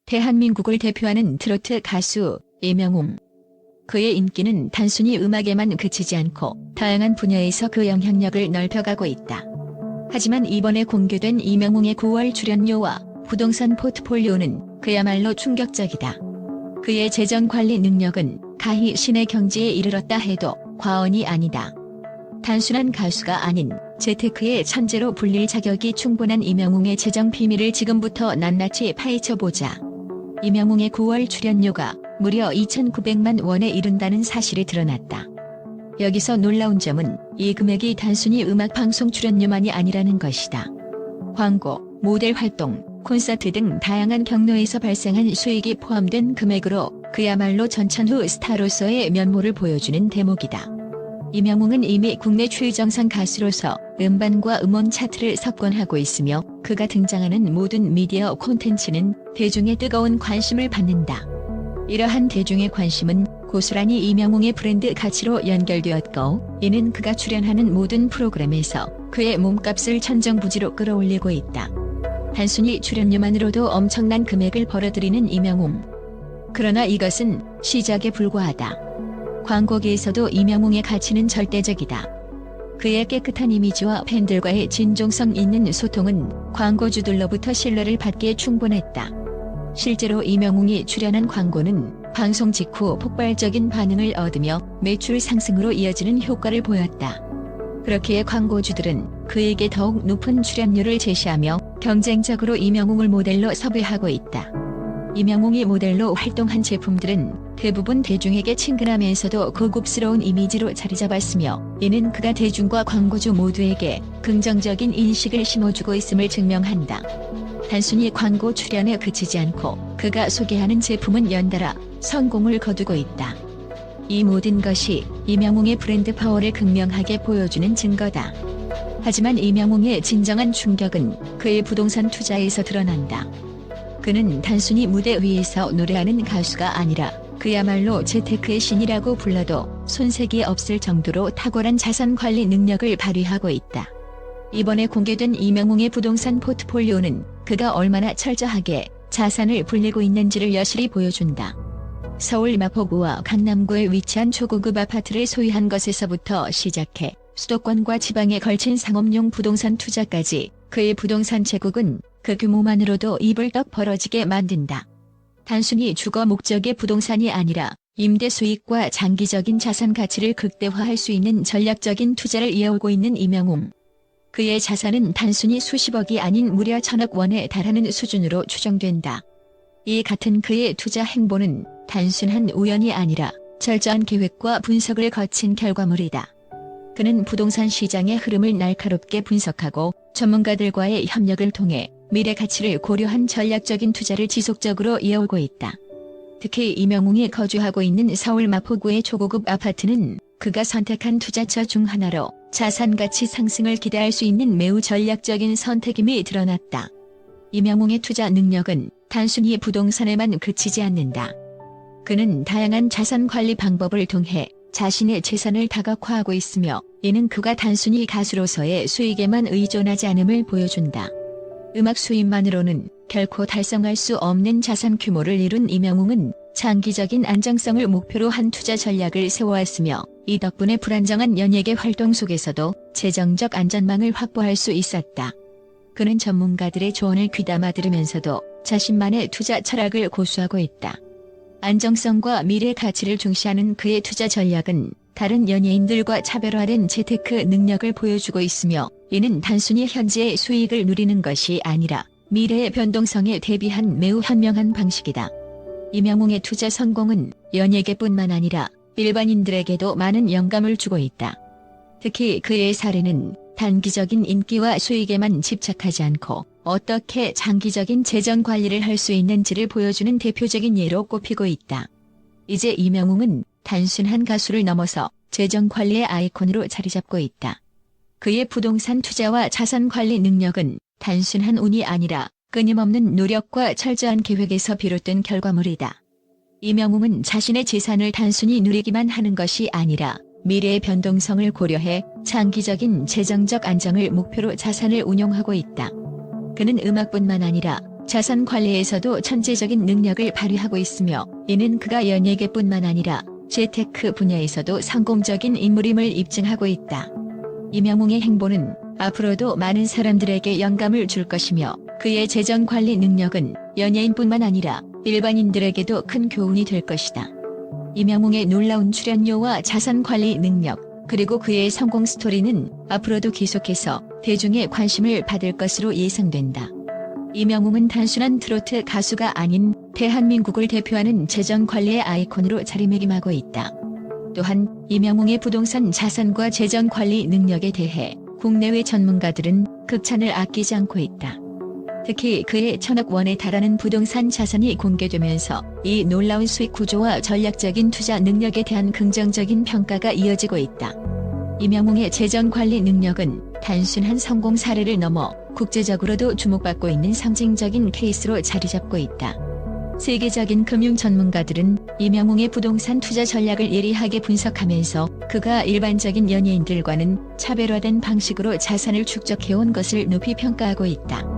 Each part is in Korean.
대한민국을 대표하는 트로트 가수 이명웅. 그의 인기는 단순히 음악에만 그치지 않고 다양한 분야에서 그 영향력을 넓혀가고 있다. 하지만 이번에 공개된 이명웅의 9월 출연료와 부동산 포트폴리오는 그야말로 충격적이다. 그의 재정관리 능력은 가히 신의 경지에 이르렀다 해도 과언이 아니다. 단순한 가수가 아닌 재테크의 천재로 불릴 자격이 충분한 이명웅의 재정 비밀을 지금부터 낱낱이 파헤쳐보자. 이명웅의 9월 출연료가 무려 2,900만 원에 이른다는 사실이 드러났다. 여기서 놀라운 점은 이 금액이 단순히 음악방송 출연료만이 아니라는 것이다. 광고, 모델 활동, 콘서트 등 다양한 경로에서 발생한 수익이 포함된 금액으로 그야말로 전천후 스타로서의 면모를 보여주는 대목이다. 이명웅은 이미 국내 최정상 가수로서 음반과 음원 차트를 석권하고 있으며 그가 등장하는 모든 미디어 콘텐츠는 대중의 뜨거운 관심을 받는다. 이러한 대중의 관심은 고스란히 이명웅의 브랜드 가치로 연결되었고, 이는 그가 출연하는 모든 프로그램에서 그의 몸값을 천정부지로 끌어올리고 있다. 단순히 출연료만으로도 엄청난 금액을 벌어들이는 이명웅. 그러나 이것은 시작에 불과하다. 광고계에서도 이명웅의 가치는 절대적이다. 그의 깨끗한 이미지와 팬들과의 진정성 있는 소통은 광고주들로부터 신뢰를 받기에 충분했다. 실제로 이명웅이 출연한 광고는 방송 직후 폭발적인 반응을 얻으며 매출 상승으로 이어지는 효과를 보였다. 그렇기에 광고주들은 그에게 더욱 높은 출연료를 제시하며 경쟁적으로 이명웅을 모델로 섭외하고 있다. 이명웅이 모델로 활동한 제품들은 대부분 대중에게 친근하면서도 고급스러운 이미지로 자리 잡았으며, 이는 그가 대중과 광고주 모두에게 긍정적인 인식을 심어주고 있음을 증명한다. 단순히 광고 출연에 그치지 않고 그가 소개하는 제품은 연달아 성공을 거두고 있다. 이 모든 것이 이명웅의 브랜드 파워를 극명하게 보여주는 증거다. 하지만 이명웅의 진정한 충격은 그의 부동산 투자에서 드러난다. 그는 단순히 무대 위에서 노래하는 가수가 아니라 그야말로 재테크의 신이라고 불러도 손색이 없을 정도로 탁월한 자산 관리 능력을 발휘하고 있다. 이번에 공개된 이명웅의 부동산 포트폴리오는 그가 얼마나 철저하게 자산을 불리고 있는지를 여실히 보여준다. 서울 마포구와 강남구에 위치한 초고급 아파트를 소유한 것에서부터 시작해 수도권과 지방에 걸친 상업용 부동산 투자까지, 그의 부동산 제국은 그 규모만으로도 입을 떡 벌어지게 만든다. 단순히 주거 목적의 부동산이 아니라 임대 수익과 장기적인 자산 가치를 극대화할 수 있는 전략적인 투자를 이어오고 있는 이명웅. 그의 자산은 단순히 수십억이 아닌 무려 1,000억 원에 달하는 수준으로 추정된다. 이 같은 그의 투자 행보는 단순한 우연이 아니라 철저한 계획과 분석을 거친 결과물이다. 그는 부동산 시장의 흐름을 날카롭게 분석하고 전문가들과의 협력을 통해 미래 가치를 고려한 전략적인 투자를 지속적으로 이어오고 있다. 특히 이명웅이 거주하고 있는 서울 마포구의 초고급 아파트는 그가 선택한 투자처 중 하나로 자산 가치 상승을 기대할 수 있는 매우 전략적인 선택임이 드러났다. 이명웅의 투자 능력은 단순히 부동산에만 그치지 않는다. 그는 다양한 자산 관리 방법을 통해 자신의 재산을 다각화하고 있으며, 이는 그가 단순히 가수로서의 수익에만 의존하지 않음을 보여준다. 음악 수입만으로는 결코 달성할 수 없는 자산 규모를 이룬 이명웅은 장기적인 안정성을 목표로 한 투자 전략을 세워왔으며, 이 덕분에 불안정한 연예계 활동 속에서도 재정적 안전망을 확보할 수 있었다. 그는 전문가들의 조언을 귀담아 들으면서도 자신만의 투자 철학을 고수하고 있다. 안정성과 미래 가치를 중시하는 그의 투자 전략은 다른 연예인들과 차별화된 재테크 능력을 보여주고 있으며, 이는 단순히 현재의 수익을 누리는 것이 아니라 미래의 변동성에 대비한 매우 현명한 방식이다. 이명웅의 투자 성공은 연예계뿐만 아니라 일반인들에게도 많은 영감을 주고 있다. 특히 그의 사례는 단기적인 인기와 수익에만 집착하지 않고 어떻게 장기적인 재정 관리를 할 수 있는지를 보여주는 대표적인 예로 꼽히고 있다. 이제 이명웅은 단순한 가수를 넘어서 재정 관리의 아이콘으로 자리 잡고 있다. 그의 부동산 투자와 자산 관리 능력은 단순한 운이 아니라 끊임없는 노력과 철저한 계획에서 비롯된 결과물이다. 이명웅은 자신의 재산을 단순히 누리기만 하는 것이 아니라 미래의 변동성을 고려해 장기적인 재정적 안정을 목표로 자산을 운용하고 있다. 그는 음악뿐만 아니라 자산 관리에서도 천재적인 능력을 발휘하고 있으며 이는 그가 연예계뿐만 아니라 재테크 분야에서도 성공적인 인물임을 입증하고 있다. 이명웅의 행보는 앞으로도 많은 사람들에게 영감을 줄 것이며 그의 재정 관리 능력은 연예인뿐만 아니라 일반인들에게도 큰 교훈이 될 것이다. 이명웅의 놀라운 출연료와 자산 관리 능력, 그리고 그의 성공 스토리는 앞으로도 계속해서 대중의 관심을 받을 것으로 예상된다. 이명웅은 단순한 트로트 가수가 아닌 대한민국을 대표하는 재정 관리의 아이콘으로 자리매김하고 있다. 또한 이명웅의 부동산 자산과 재정 관리 능력에 대해 국내외 전문가들은 극찬을 아끼지 않고 있다. 특히 그의 1,000억 원에 달하는 부동산 자산이 공개되면서 이 놀라운 수익 구조와 전략적인 투자 능력에 대한 긍정적인 평가가 이어지고 있다. 이명웅의 재정 관리 능력은 단순한 성공 사례를 넘어 국제적으로도 주목받고 있는 상징적인 케이스로 자리 잡고 있다. 세계적인 금융 전문가들은 이명웅의 부동산 투자 전략을 예리하게 분석하면서 그가 일반적인 연예인들과는 차별화된 방식으로 자산을 축적해온 것을 높이 평가하고 있다.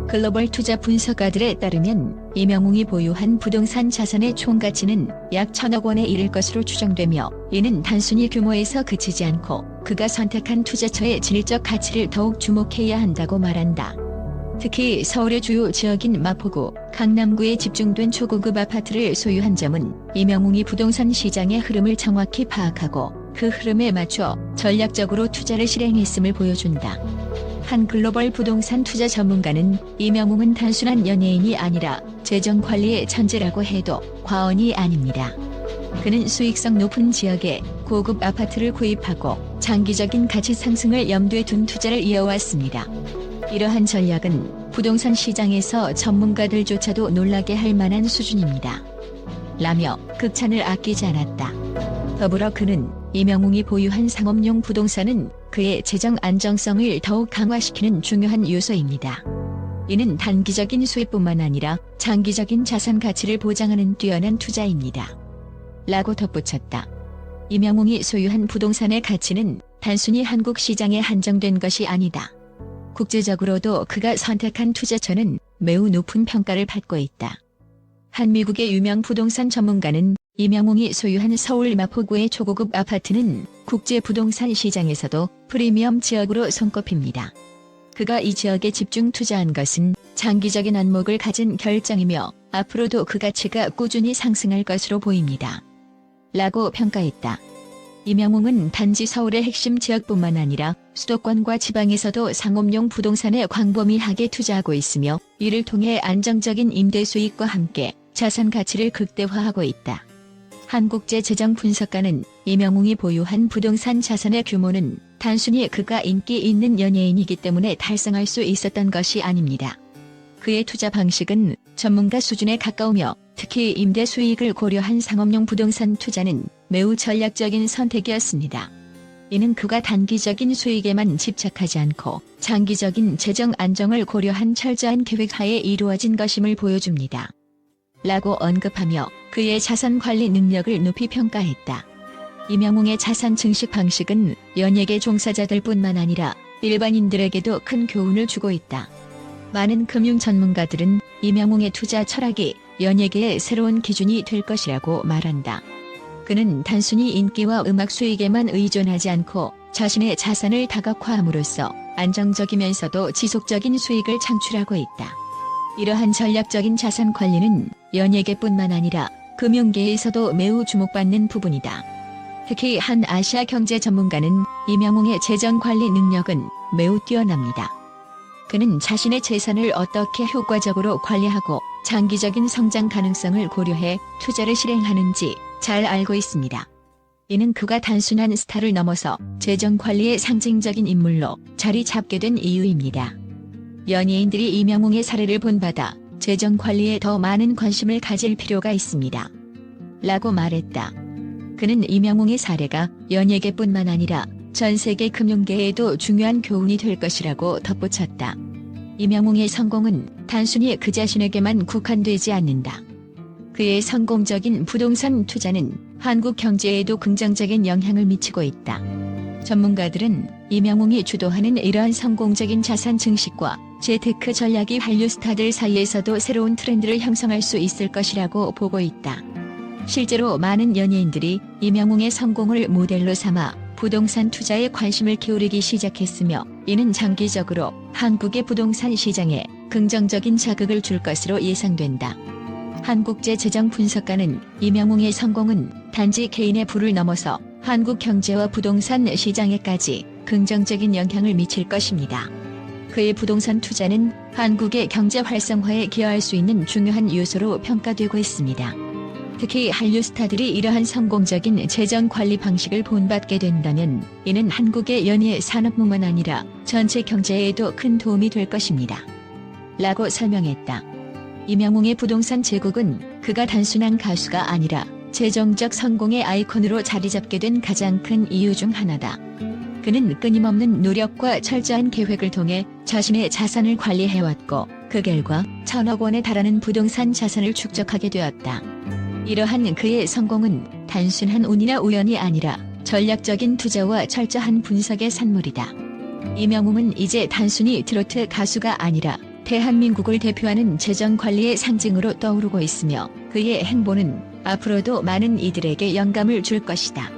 글로벌 투자 분석가들에 따르면 이명웅이 보유한 부동산 자산의 총 가치는 약 1,000억 원에 이를 것으로 추정되며 이는 단순히 규모에서 그치지 않고 그가 선택한 투자처의 질적 가치를 더욱 주목해야 한다고 말한다. 특히 서울의 주요 지역인 마포구, 강남구에 집중된 초고급 아파트를 소유한 점은 이명웅이 부동산 시장의 흐름을 정확히 파악하고 그 흐름에 맞춰 전략적으로 투자를 실행했음을 보여준다. 한 글로벌 부동산 투자 전문가는 이명웅은 단순한 연예인이 아니라 재정 관리의 천재라고 해도 과언이 아닙니다. 그는 수익성 높은 지역에 고급 아파트를 구입하고 장기적인 가치 상승을 염두에 둔 투자를 이어왔습니다. 이러한 전략은 부동산 시장에서 전문가들조차도 놀라게 할 만한 수준입니다. 라며 극찬을 아끼지 않았다. 더불어 그는 이명웅이 보유한 상업용 부동산은 그의 재정 안정성을 더욱 강화시키는 중요한 요소입니다. 이는 단기적인 수익뿐만 아니라 장기적인 자산 가치를 보장하는 뛰어난 투자입니다. 라고 덧붙였다. 이명웅이 소유한 부동산의 가치는 단순히 한국 시장에 한정된 것이 아니다. 국제적으로도 그가 선택한 투자처는 매우 높은 평가를 받고 있다. 한 미국의 유명 부동산 전문가는 이명웅이 소유한 서울 마포구의 초고급 아파트는 국제 부동산 시장에서도 프리미엄 지역으로 손꼽힙니다. 그가 이 지역에 집중 투자한 것은 장기적인 안목을 가진 결정이며 앞으로도 그 가치가 꾸준히 상승할 것으로 보입니다. 라고 평가했다. 이명웅은 단지 서울의 핵심 지역뿐만 아니라 수도권과 지방에서도 상업용 부동산에 광범위하게 투자하고 있으며 이를 통해 안정적인 임대 수익과 함께 자산 가치를 극대화하고 있다. 한국재재정분석가는 이명웅이 보유한 부동산 자산의 규모는 단순히 그가 인기 있는 연예인이기 때문에 달성할 수 있었던 것이 아닙니다. 그의 투자 방식은 전문가 수준에 가까우며 특히 임대 수익을 고려한 상업용 부동산 투자는 매우 전략적인 선택이었습니다. 이는 그가 단기적인 수익에만 집착하지 않고 장기적인 재정 안정을 고려한 철저한 계획하에 이루어진 것임을 보여줍니다. 라고 언급하며 그의 자산 관리 능력을 높이 평가했다. 이명웅의 자산 증식 방식은 연예계 종사자들뿐만 아니라 일반인들에게도 큰 교훈을 주고 있다. 많은 금융 전문가들은 이명웅의 투자 철학이 연예계의 새로운 기준이 될 것이라고 말한다. 그는 단순히 인기와 음악 수익에만 의존하지 않고 자신의 자산을 다각화함으로써 안정적이면서도 지속적인 수익을 창출하고 있다. 이러한 전략적인 자산 관리는 연예계뿐만 아니라 금융계에서도 매우 주목받는 부분이다. 특히 한 아시아 경제 전문가는 이명웅의 재정 관리 능력은 매우 뛰어납니다. 그는 자신의 재산을 어떻게 효과적으로 관리하고 장기적인 성장 가능성을 고려해 투자를 실행하는지 잘 알고 있습니다. 이는 그가 단순한 스타를 넘어서 재정 관리의 상징적인 인물로 자리 잡게 된 이유입니다. 연예인들이 이명웅의 사례를 본받아 재정 관리에 더 많은 관심을 가질 필요가 있습니다. 라고 말했다. 그는 이명웅의 사례가 연예계뿐만 아니라 전 세계 금융계에도 중요한 교훈이 될 것이라고 덧붙였다. 이명웅의 성공은 단순히 그 자신에게만 국한되지 않는다. 그의 성공적인 부동산 투자는 한국 경제에도 긍정적인 영향을 미치고 있다. 전문가들은 이명웅이 주도하는 이러한 성공적인 자산 증식과 재테크 전략이 한류 스타들 사이에서도 새로운 트렌드를 형성할 수 있을 것이라고 보고 있다. 실제로 많은 연예인들이 임영웅의 성공을 모델로 삼아 부동산 투자에 관심을 기울이기 시작했으며 이는 장기적으로 한국의 부동산 시장에 긍정적인 자극을 줄 것으로 예상된다. 한국재재정분석가는 임영웅의 성공은 단지 개인의 부를 넘어서 한국 경제와 부동산 시장에까지 긍정적인 영향을 미칠 것입니다. 그의 부동산 투자는 한국의 경제 활성화에 기여할 수 있는 중요한 요소로 평가되고 있습니다. 특히 한류 스타들이 이러한 성공적인 재정 관리 방식을 본받게 된다면 이는 한국의 연예 산업뿐만 아니라 전체 경제에도 큰 도움이 될 것입니다. 라고 설명했다. 임영웅의 부동산 제국은 그가 단순한 가수가 아니라 재정적 성공의 아이콘으로 자리 잡게 된 가장 큰 이유 중 하나다. 그는 끊임없는 노력과 철저한 계획을 통해 자신의 자산을 관리해왔고 그 결과 1,000억 원에 달하는 부동산 자산을 축적하게 되었다. 이러한 그의 성공은 단순한 운이나 우연이 아니라 전략적인 투자와 철저한 분석의 산물이다. 임영웅은 이제 단순히 트로트 가수가 아니라 대한민국을 대표하는 재정관리의 상징으로 떠오르고 있으며 그의 행보는 앞으로도 많은 이들에게 영감을 줄 것이다.